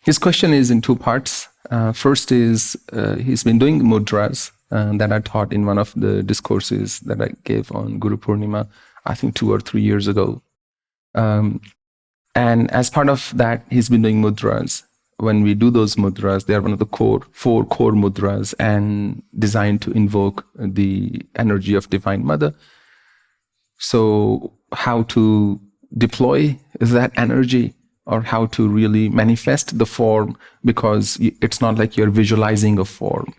His question is in two parts. First is, he's been doing mudras that I taught in one of the discourses that I gave on Guru Purnima, I think 2 or 3 years ago. And as part of that, he's been doing mudras. When we do those mudras, they are one of the four core mudras and designed to invoke the energy of Divine Mother. So how to deploy that energy, or how to really manifest the form, because it's not like you're visualizing a form,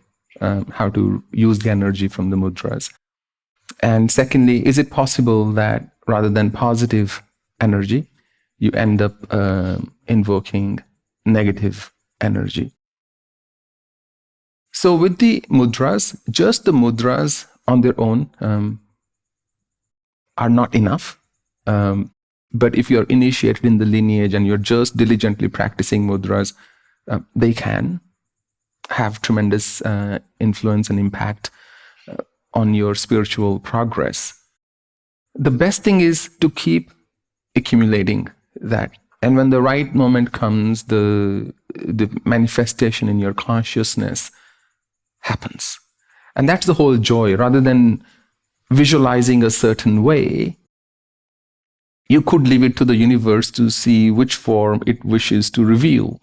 how to use the energy from the mudras. And secondly, is it possible that rather than positive energy, you end up invoking negative energy? So with the mudras, just the mudras on their own are not enough. But if you're initiated in the lineage and you're just diligently practicing mudras, they can have tremendous influence and impact on your spiritual progress. The best thing is to keep accumulating that. And when the right moment comes, the manifestation in your consciousness happens. And that's the whole joy. Rather than visualizing a certain way, you could leave it to the universe to see which form it wishes to reveal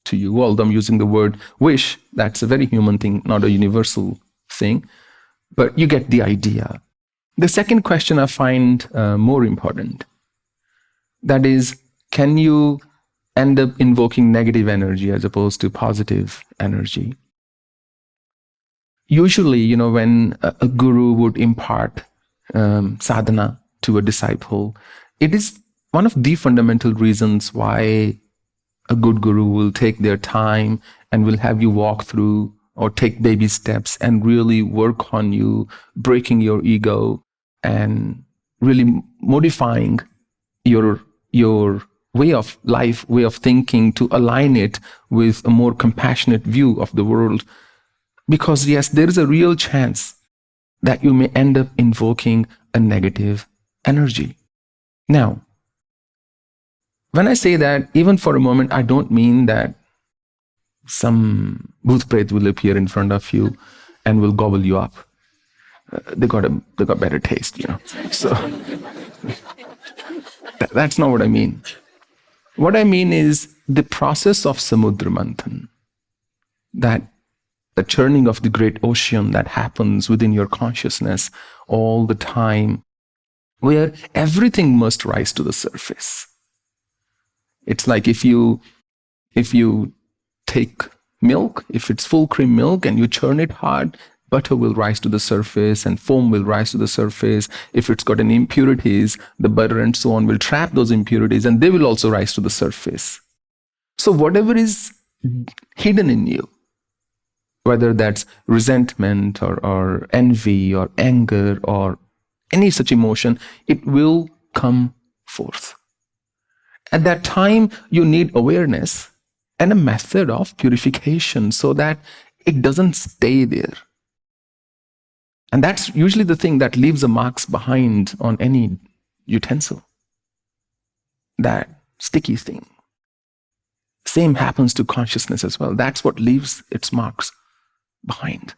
to you. Although I'm using the word wish, that's a very human thing, not a universal thing. But you get the idea. The second question I find more important. That is, can you end up invoking negative energy as opposed to positive energy? Usually, when a guru would impart sadhana to a disciple, it is one of the fundamental reasons why a good guru will take their time and will have you walk through or take baby steps and really work on you, breaking your ego and really modifying your way of life, way of thinking, to align it with a more compassionate view of the world. Because yes, there is a real chance that you may end up invoking a negative energy. Now, when I say that, even for a moment, I don't mean that some booth pret will appear in front of you and will gobble you up. They got better taste, So that's not what I mean. What I mean is the process of samudra manthan, that the churning of the great ocean that happens within your consciousness all the time, where everything must rise to the surface. It's like if you take milk, if it's full cream milk and you churn it hard, butter will rise to the surface and foam will rise to the surface. If it's got any impurities, the butter and so on will trap those impurities and they will also rise to the surface. So whatever is hidden in you, whether that's resentment or envy or anger or any such emotion, it will come forth. At that time, you need awareness and a method of purification so that it doesn't stay there. And that's usually the thing that leaves the marks behind on any utensil. That sticky thing. Same happens to consciousness as well. That's what leaves its marks behind.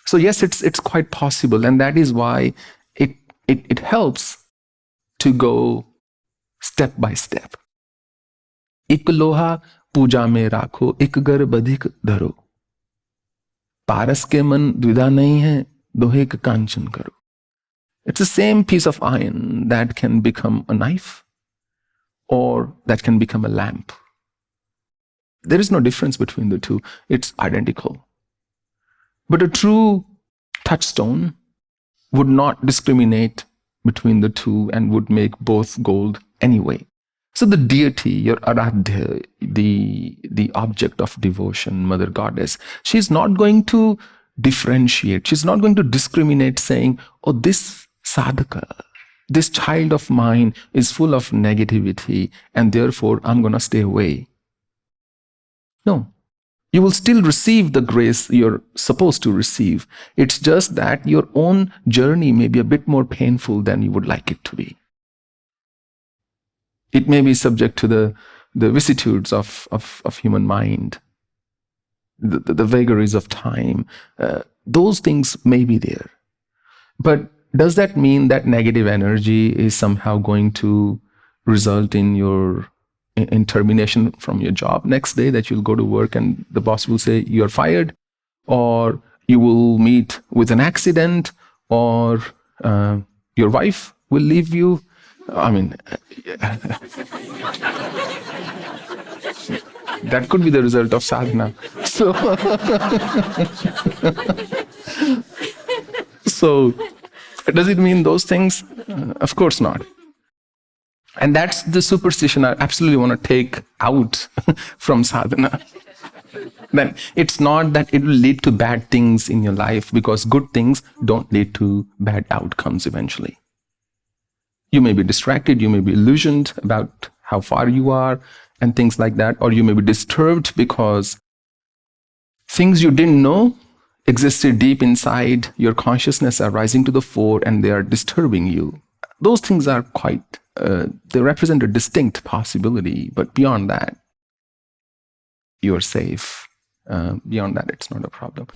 So yes, it's quite possible, and that is why it helps to go step by step. Ik loha puja mein rakho, ik gar badhik dharo. Paras ke man dvida nahi hai, dohe ka kanchan karo. It's the same piece of iron that can become a knife or that can become a lamp. There is no difference between the two. It's identical. But a true touchstone would not discriminate between the two and would make both gold anyway. So the deity, your Aradhya, the object of devotion, Mother Goddess, she's not going to differentiate. She's not going to discriminate saying, oh, this sadhaka, this child of mine is full of negativity and therefore I'm going to stay away. No. You will still receive the grace you're supposed to receive. It's just that your own journey may be a bit more painful than you would like it to be. It may be subject to the the vicissitudes of human mind, the vagaries of time. Those things may be there. But does that mean that negative energy is somehow going to result in your in termination from your job next day, that you'll go to work and the boss will say you're fired, or you will meet with an accident, or your wife will leave you? I mean, that could be the result of sadhana. So, so does it mean those things? Of course not. And that's the superstition I absolutely want to take out from sadhana. Then it's not that it will lead to bad things in your life, because good things don't lead to bad outcomes eventually. You may be distracted, you may be illusioned about how far you are and things like that, or you may be disturbed because things you didn't know existed deep inside your consciousness are rising to the fore and they are disturbing you. Those things are quite, they represent a distinct possibility, but beyond that, you're safe. Beyond that, it's not a problem.